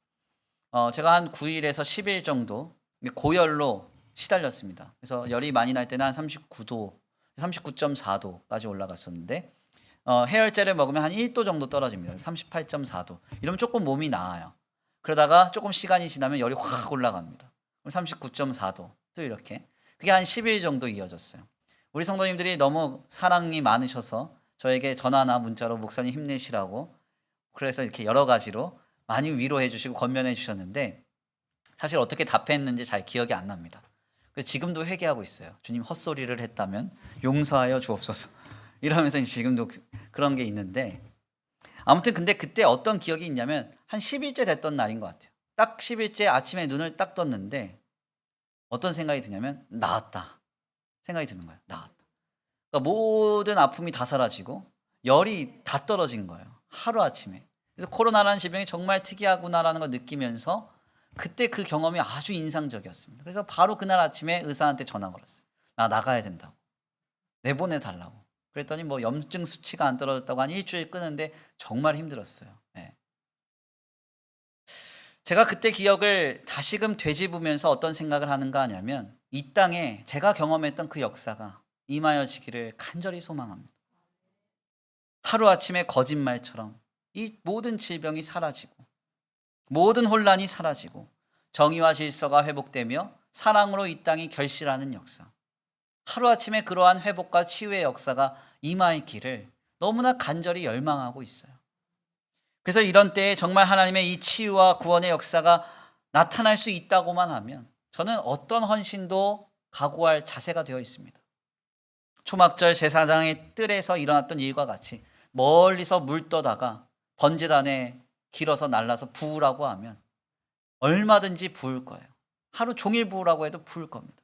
제가 한 9일에서 10일 정도 고열로 시달렸습니다. 그래서 열이 많이 날 때는 한 39도, 39.4도까지 올라갔었는데 해열제를 먹으면 한 1도 정도 떨어집니다. 38.4도. 이러면 조금 몸이 나아요. 그러다가 조금 시간이 지나면 열이 확 올라갑니다. 39.4도. 또 이렇게. 그게 한 10일 정도 이어졌어요. 우리 성도님들이 너무 사랑이 많으셔서 저에게 전화나 문자로 목사님 힘내시라고, 그래서 이렇게 여러 가지로 많이 위로해 주시고 권면해 주셨는데 사실 어떻게 답했는지 잘 기억이 안 납니다. 그래서 지금도 회개하고 있어요. 주님 헛소리를 했다면 용서하여 주옵소서. 이러면서 지금도 그런 게 있는데, 아무튼 근데 그때 어떤 기억이 있냐면 한 10일째 됐던 날인 것 같아요. 딱 10일째 아침에 눈을 딱 떴는데 어떤 생각이 드냐면 나았다 생각이 드는 거예요. 나았다. 그러니까 모든 아픔이 다 사라지고 열이 다 떨어진 거예요. 하루아침에. 그래서 코로나라는 질병이 정말 특이하구나라는 걸 느끼면서 그때 그 경험이 아주 인상적이었습니다. 그래서 바로 그날 아침에 의사한테 전화 걸었어요. 나 나가야 된다고. 내보내달라고. 그랬더니 뭐 염증 수치가 안 떨어졌다고 한 일주일 끄는데 정말 힘들었어요. 네. 제가 그때 기억을 다시금 되짚으면서 어떤 생각을 하는가 하냐면 이 땅에 제가 경험했던 그 역사가 임하여지기를 간절히 소망합니다. 하루아침에 거짓말처럼 이 모든 질병이 사라지고 모든 혼란이 사라지고 정의와 질서가 회복되며 사랑으로 이 땅이 결실하는 역사. 하루아침에 그러한 회복과 치유의 역사가 임하기를 너무나 간절히 열망하고 있어요. 그래서 이런 때에 정말 하나님의 이 치유와 구원의 역사가 나타날 수 있다고만 하면 저는 어떤 헌신도 각오할 자세가 되어 있습니다. 초막절 제사장의 뜰에서 일어났던 일과 같이 멀리서 물 떠다가 번제단에 길어서 날라서 부으라고 하면 얼마든지 부을 거예요. 하루 종일 부으라고 해도 부을 겁니다.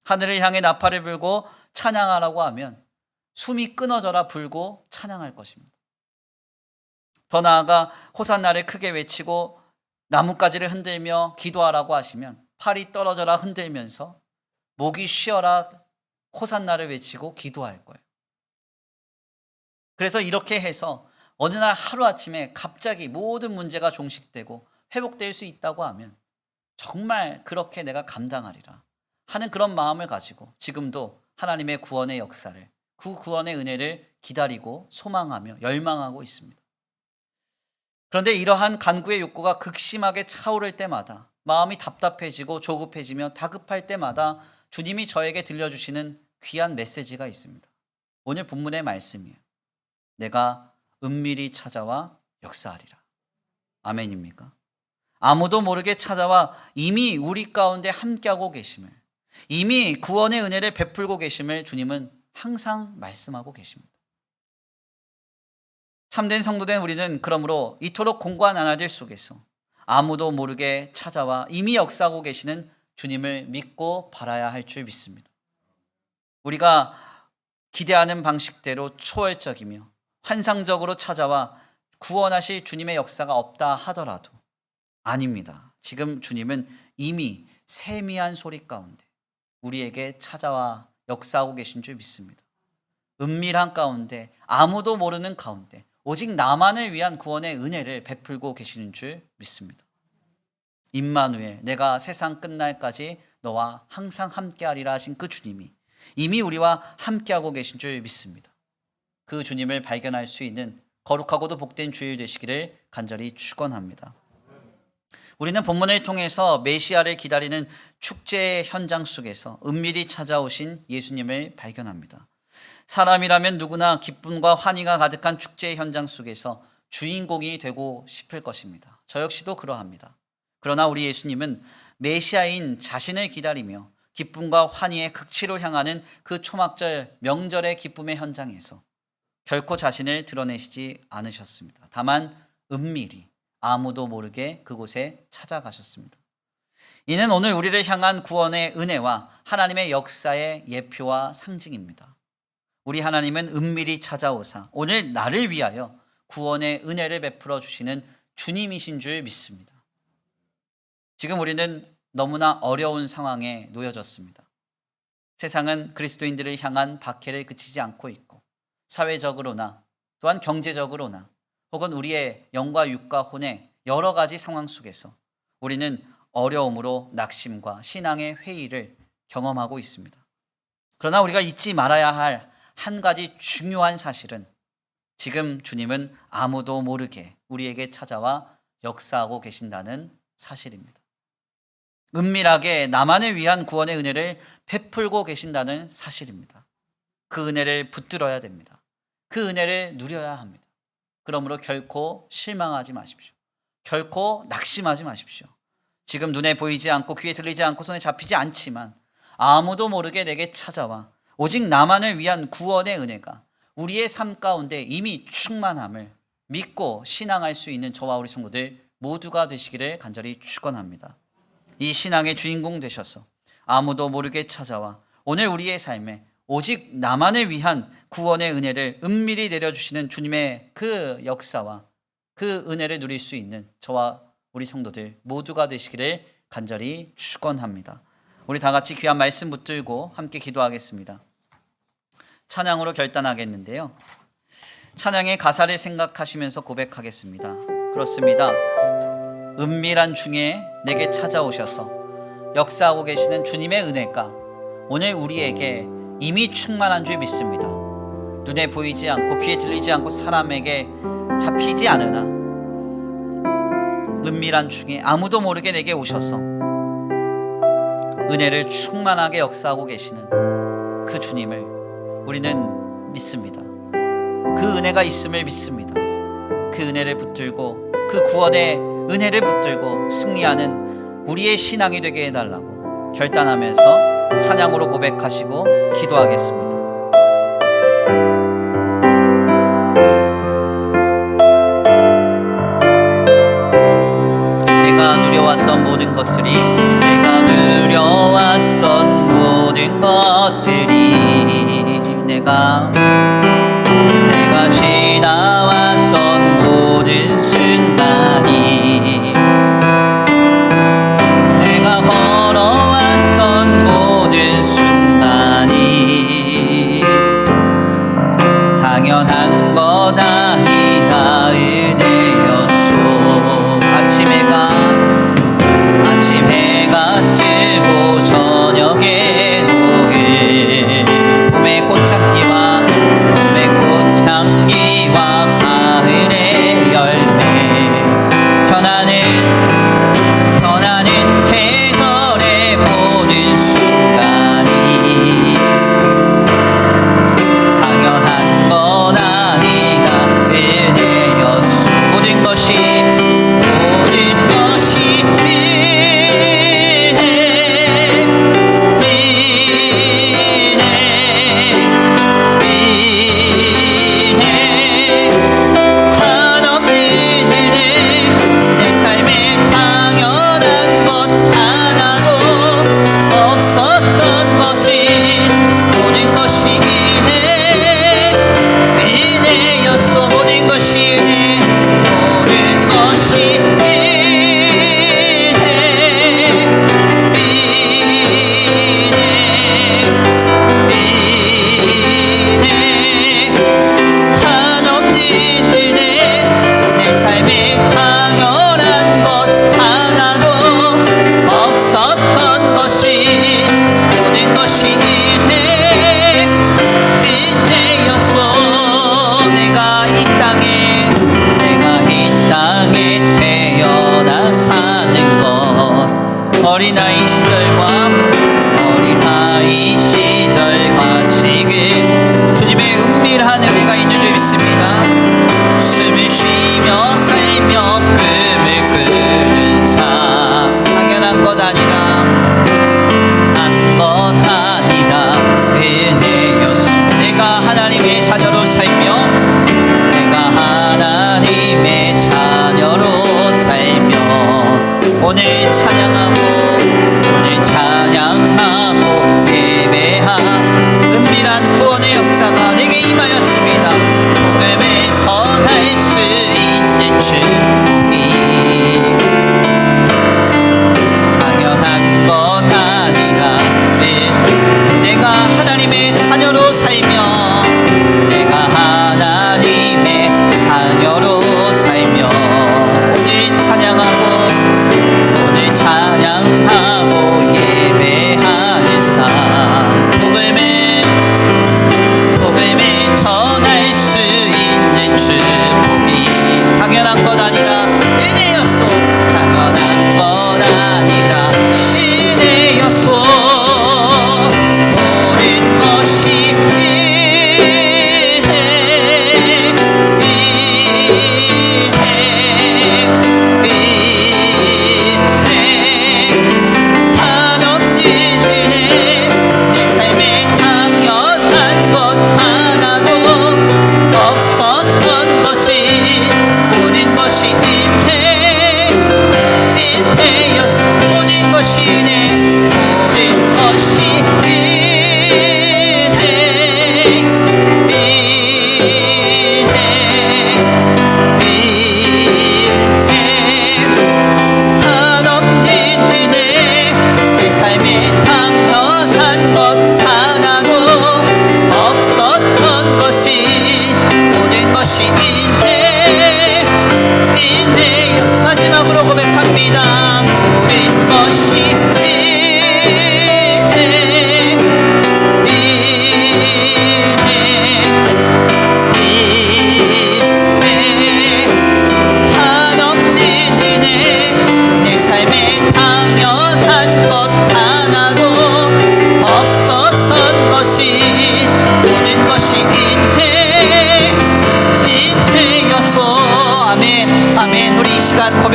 하늘을 향해 나팔을 불고 찬양하라고 하면 숨이 끊어져라 불고 찬양할 것입니다. 더 나아가 호산나를 크게 외치고 나뭇가지를 흔들며 기도하라고 하시면 팔이 떨어져라 흔들면서 목이 쉬어라 호산나를 외치고 기도할 거예요. 그래서 이렇게 해서 어느 날 하루아침에 갑자기 모든 문제가 종식되고 회복될 수 있다고 하면 정말 그렇게 내가 감당하리라 하는 그런 마음을 가지고 지금도 하나님의 구원의 역사를, 그 구원의 은혜를 기다리고 소망하며 열망하고 있습니다. 그런데 이러한 간구의 욕구가 극심하게 차오를 때마다 마음이 답답해지고 조급해지며 다급할 때마다 주님이 저에게 들려주시는 귀한 메시지가 있습니다. 오늘 본문의 말씀이에요. 내가 은밀히 찾아와 역사하리라. 아멘입니까? 아무도 모르게 찾아와 이미 우리 가운데 함께하고 계심을, 이미 구원의 은혜를 베풀고 계심을 주님은 항상 말씀하고 계십니다. 참된 성도된 우리는 그러므로 이토록 공고한 나날들 속에서 아무도 모르게 찾아와 이미 역사하고 계시는 주님을 믿고 바라야 할 줄 믿습니다. 우리가 기대하는 방식대로 초월적이며 환상적으로 찾아와 구원하실 주님의 역사가 없다 하더라도 아닙니다. 지금 주님은 이미 세미한 소리 가운데 우리에게 찾아와 역사하고 계신 줄 믿습니다. 은밀한 가운데 아무도 모르는 가운데 오직 나만을 위한 구원의 은혜를 베풀고 계시는 줄 믿습니다. 임마누엘, 내가 세상 끝날까지 너와 항상 함께하리라 하신 그 주님이 이미 우리와 함께하고 계신 줄 믿습니다. 그 주님을 발견할 수 있는 거룩하고도 복된 주일 되시기를 간절히 축원합니다. 우리는 본문을 통해서 메시아를 기다리는 축제의 현장 속에서 은밀히 찾아오신 예수님을 발견합니다. 사람이라면 누구나 기쁨과 환희가 가득한 축제의 현장 속에서 주인공이 되고 싶을 것입니다. 저 역시도 그러합니다. 그러나 우리 예수님은 메시아인 자신을 기다리며 기쁨과 환희의 극치로 향하는 그 초막절 명절의 기쁨의 현장에서 결코 자신을 드러내시지 않으셨습니다. 다만 은밀히 아무도 모르게 그곳에 찾아가셨습니다. 이는 오늘 우리를 향한 구원의 은혜와 하나님의 역사의 예표와 상징입니다. 우리 하나님은 은밀히 찾아오사 오늘 나를 위하여 구원의 은혜를 베풀어 주시는 주님이신 줄 믿습니다. 지금 우리는 너무나 어려운 상황에 놓여졌습니다. 세상은 그리스도인들을 향한 박해를 그치지 않고 있고 사회적으로나 또한 경제적으로나 혹은 우리의 영과 육과 혼의 여러 가지 상황 속에서 우리는 어려움으로 낙심과 신앙의 회의를 경험하고 있습니다. 그러나 우리가 잊지 말아야 할 한 가지 중요한 사실은 지금 주님은 아무도 모르게 우리에게 찾아와 역사하고 계신다는 사실입니다. 은밀하게 나만을 위한 구원의 은혜를 베풀고 계신다는 사실입니다. 그 은혜를 붙들어야 됩니다. 그 은혜를 누려야 합니다. 그러므로 결코 실망하지 마십시오. 결코 낙심하지 마십시오. 지금 눈에 보이지 않고 귀에 들리지 않고 손에 잡히지 않지만 아무도 모르게 내게 찾아와 오직 나만을 위한 구원의 은혜가 우리의 삶 가운데 이미 충만함을 믿고 신앙할 수 있는 저와 우리 성도들 모두가 되시기를 간절히 축원합니다. 이 신앙의 주인공 되셔서 아무도 모르게 찾아와 오늘 우리의 삶에 오직 나만을 위한 구원의 은혜를 은밀히 내려주시는 주님의 그 역사와 그 은혜를 누릴 수 있는 저와 우리 성도들 모두가 되시기를 간절히 축원합니다. 우리 다 같이 귀한 말씀 붙들고 함께 기도하겠습니다. 찬양으로 결단하겠는데요. 찬양의 가사를 생각하시면서 고백하겠습니다. 그렇습니다. 은밀한 중에 내게 찾아오셔서 역사하고 계시는 주님의 은혜가 오늘 우리에게 이미 충만한 줄 믿습니다. 눈에 보이지 않고 귀에 들리지 않고 사람에게 잡히지 않으나 은밀한 중에 아무도 모르게 내게 오셔서 은혜를 충만하게 역사하고 계시는 그 주님을 우리는 믿습니다. 그 은혜가 있음을 믿습니다. 그 은혜를 붙들고 그 구원의 은혜를 붙들고 승리하는 우리의 신앙이 되게 해달라고 결단하면서 찬양으로 고백하시고 기도하겠습니다. 내가 누려왔던 모든 것들이 내가 지나왔던 모든 순간이 내가 걸어왔던 모든 순간이 당연한 것 아니라 은혜였소. 아침 해가 뜨고 저녁에 노을 봄의 꽃향기와 가을의 열매 변하는 계절의 모든 순간이 당연한 건 아니라 은혜였소. 모든 것이 어린아이 시절과 지금 주님의 은밀한 은혜가 있는 줄 믿습니다. 숨을 쉬며 살며 꿈을 꾸는 삶 당연한 것 아니라 은혜였소. 내가 하나님의 자녀로 살며 오늘 찬양하고 예배한 은밀한 구원의 역사가 내게 임하였습니다. 복음을 전할 수 있는 축복이 당연한 건 아니라 내가 하나님의 자녀로 살며 오늘 찬양하고 오늘 찬양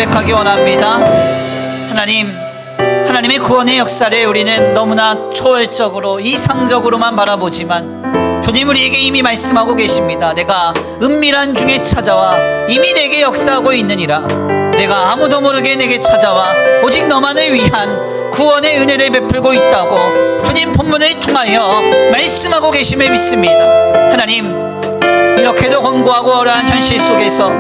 고백하기 원합니다. 하나님의 구원의 역사를 우리는 너무나 초월적으로 이상적으로만 바라보지만 주님 우리에게 이미 말씀하고 계십니다. 내가 은밀한 중에 찾아와 이미 내게 역사하고 있느니라. 내가 아무도 모르게 내게 찾아와 오직 너만을 위한 구원의 은혜를 베풀고 있다고 주님 본문을 통하여 말씀하고 계심을 믿습니다. 하나님, 이렇게도 권고하고 어려운 현실 속에서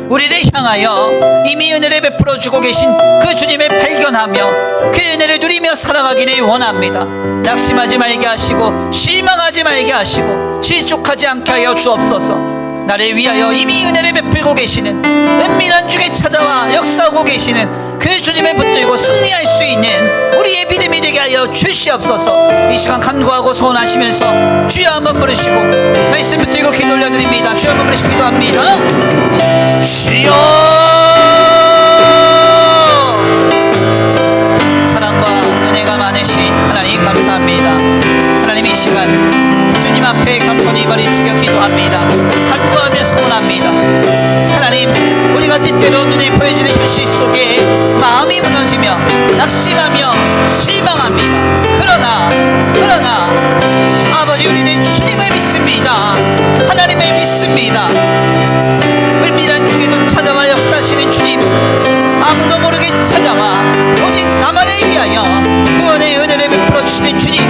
우리를 향하여 이미 은혜를 베풀어 주고 계신 그 주님을 발견하며 그 은혜를 누리며 살아가기를 원합니다. 낙심하지 말게 하시고 실망하지 말게 하시고 실족하지 않게 하여 주옵소서. 나를 위하여 이미 은혜를 베풀고 계시는 은밀한 중에 찾아와 역사하고 계시는 그 주님을 붙들고 승리할 수 있는 우리의 믿음이 되게 하여 주시옵소서. 이 시간 간구하고 소원하시면서 주여 한번 부르시고 말씀 붙들고 기도 올려드립니다. 주여 한번 부르시고 기도합니다. 주여, 사랑과 은혜가 많으신 하나님 감사합니다. 하나님, 이 시간 주님 앞에 감손히 머리 숙여 기도합니다. 간구하며 소원합니다. 하나님, 우리가 때때로 눈에 보여지는 현실 속에 마음이 무너지며 낙심하며 실망합니다. 그러나 아버지, 우리는 주님을 믿습니다. 하나님을 믿습니다. 은밀한 중에도 찾아와 역사하시는 주님, 아무도 모르게 찾아와 오직 나만을 위하여 구원의 은혜를 베풀어 주시는 주님,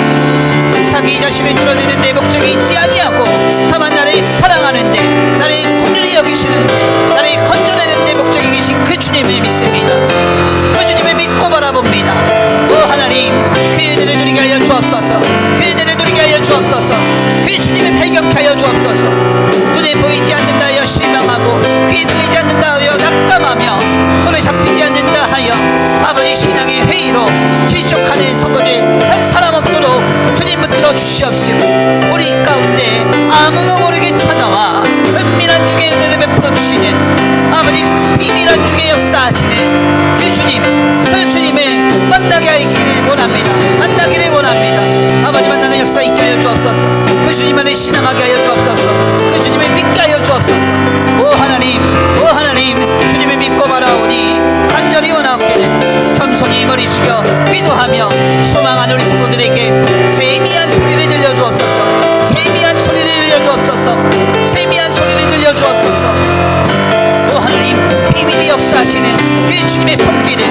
자기 자신을 드러내는 데 목적이 있지 아니하고 다만 나를 사랑하는데, 나를 긍휼히 여기시는데, 나를 건져내는 데 목적이 계신 그 주님을 믿습니다. 그 주님을 믿고 바라봅니다. 오 하나님, 그 은혜를 누리게 하여 주옵소서. 그 은혜를 누리게 하여 주옵소서. 그 주님을 발견케 하여 주옵소서. 눈에 보이지 않는다 하여 실망하고 귀에 들리지 않는다 하여 낙담하며 손에 잡히지 않는다 하여 아버지 신앙의 회의로 실족하는 성도들 한 사람 없도록 주님 붙들어 주시옵시고, 우리 가운데 아무도 모르게 찾아와 은밀한 중에 은혜를 베풀어 주시는 아버지 비밀한 중에 역사하시는 그 주님, 그 주님을 만나게 하기를 원합니다. 만나기를 원합니다. 아버지, 만나는 역사 있게 하여 주옵소서. 그 주님만을 신앙하게 하여 주옵소서. 그 주님을 믿게 하여 주옵소서. 오 하나님, 주님을 믿고 바라오니 간절히 원하옵기는 겸손히 머리 숙여 기도하며 소망하는 우리 성도들에게 세미한 소리를 들려주옵소서. 세미한 소리를 들려주옵소서. 세미한 소리를 들려주옵소서. 오 하나님, 비밀이 역사하시는 그 주님의 손길을,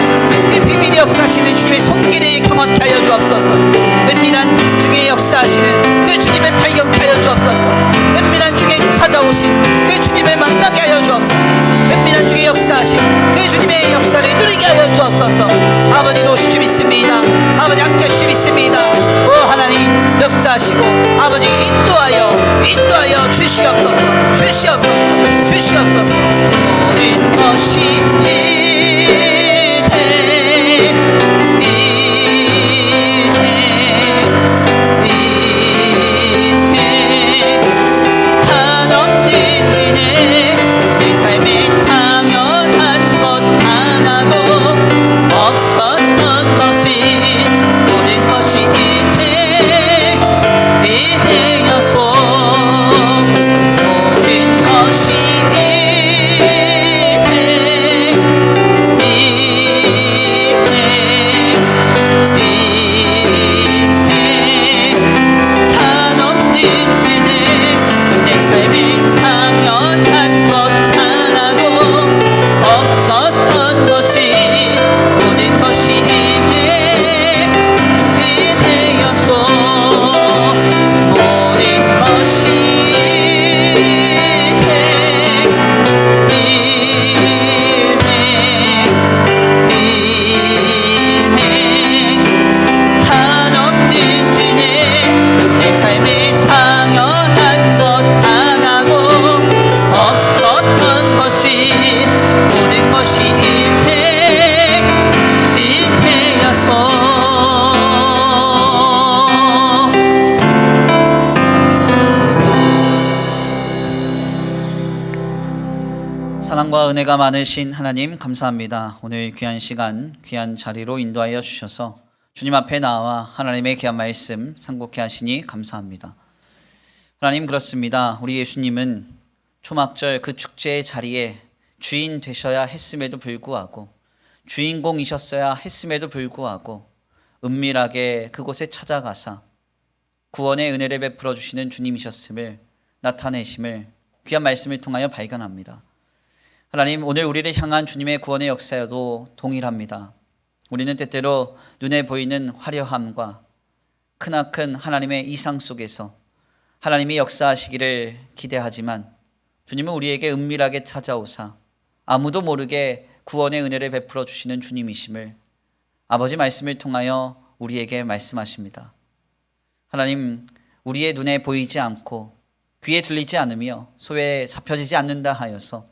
그 비밀이 역사하시는 주님의 손길을 경험케 하여 주옵소서. 은밀한 중에 역사하시는 그 주님을 발견케 하여 주옵소서. 은밀한 중에 찾아오신 그 주님을 만나게 하여 주옵소서. 은밀한 중에 역사하신 그 주님의 역사를 누리게 하여 주옵소서. 아버지도 오실 줄 믿습니다. 아버지 함께 하실 줄 믿습니다. 오 하나님, 역사하시고 아버지 인도하여 주시옵소서. 모든 것이 사랑과 은혜가 많으신 하나님 감사합니다. 오늘 귀한 시간, 귀한 자리로 인도하여 주셔서 주님 앞에 나와 하나님의 귀한 말씀 상고케 하시니 감사합니다. 하나님, 그렇습니다. 우리 예수님은 초막절 그 축제의 자리에 주인 되셔야 했음에도 불구하고 주인공이셨어야 했음에도 불구하고 은밀하게 그곳에 찾아가사 구원의 은혜를 베풀어 주시는 주님이셨음을 나타내심을 귀한 말씀을 통하여 발견합니다. 하나님, 오늘 우리를 향한 주님의 구원의 역사여도 동일합니다. 우리는 때때로 눈에 보이는 화려함과 크나큰 하나님의 이상 속에서 하나님이 역사하시기를 기대하지만 주님은 우리에게 은밀하게 찾아오사 아무도 모르게 구원의 은혜를 베풀어 주시는 주님이심을 아버지 말씀을 통하여 우리에게 말씀하십니다. 하나님, 우리의 눈에 보이지 않고 귀에 들리지 않으며 소에 잡혀지지 않는다 하여서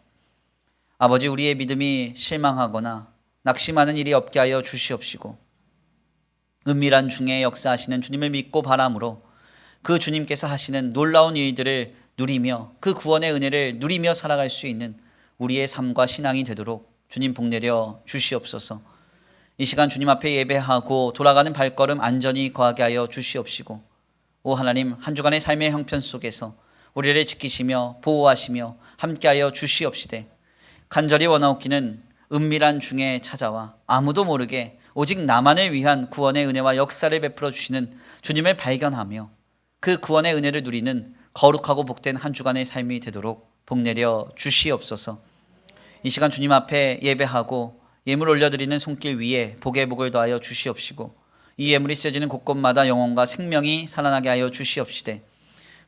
아버지, 우리의 믿음이 실망하거나 낙심하는 일이 없게 하여 주시옵시고 은밀한 중에 역사하시는 주님을 믿고 바람으로 그 주님께서 하시는 놀라운 일들을 누리며 그 구원의 은혜를 누리며 살아갈 수 있는 우리의 삶과 신앙이 되도록 주님 복내려 주시옵소서. 이 시간 주님 앞에 예배하고 돌아가는 발걸음 안전히 거하게 하여 주시옵시고 오 하나님, 한 주간의 삶의 형편 속에서 우리를 지키시며 보호하시며 함께하여 주시옵시되 간절히 원하옵기는 은밀한 중에 찾아와 아무도 모르게 오직 나만을 위한 구원의 은혜와 역사를 베풀어 주시는 주님을 발견하며 그 구원의 은혜를 누리는 거룩하고 복된 한 주간의 삶이 되도록 복내려 주시옵소서. 이 시간 주님 앞에 예배하고 예물 올려드리는 손길 위에 복의 복을 더하여 주시옵시고 이 예물이 쓰여지는 곳곳마다 영혼과 생명이 살아나게 하여 주시옵시되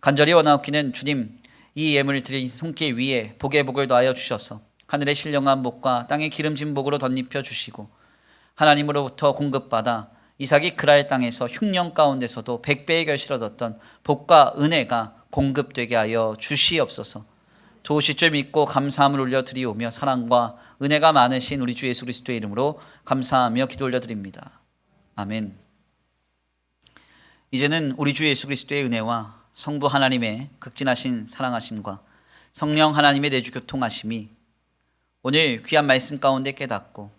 간절히 원하옵기는 주님, 이 예물을 드린 손길 위에 복의 복을 더하여 주셔서 하늘의 신령한 복과 땅의 기름진 복으로 덧입혀 주시고 하나님으로부터 공급받아 이삭이 그랄 땅에서 흉년 가운데서도 100배의 결실을 얻었던 복과 은혜가 공급되게 하여 주시옵소서. 도우실 줄 믿고 감사함을 올려드리오며 사랑과 은혜가 많으신 우리 주 예수 그리스도의 이름으로 감사하며 기도 올려드립니다. 아멘. 이제는 우리 주 예수 그리스도의 은혜와 성부 하나님의 극진하신 사랑하심과 성령 하나님의 내주 교통하심이 오늘 귀한 말씀 가운데 깨닫고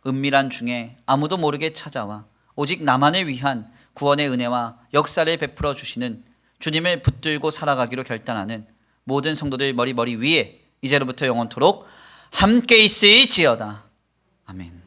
은밀한 중에 아무도 모르게 찾아와 오직 나만을 위한 구원의 은혜와 역사를 베풀어 주시는 주님을 붙들고 살아가기로 결단하는 모든 성도들 머리 위에 이제로부터 영원토록 함께 있을지어다. 아멘.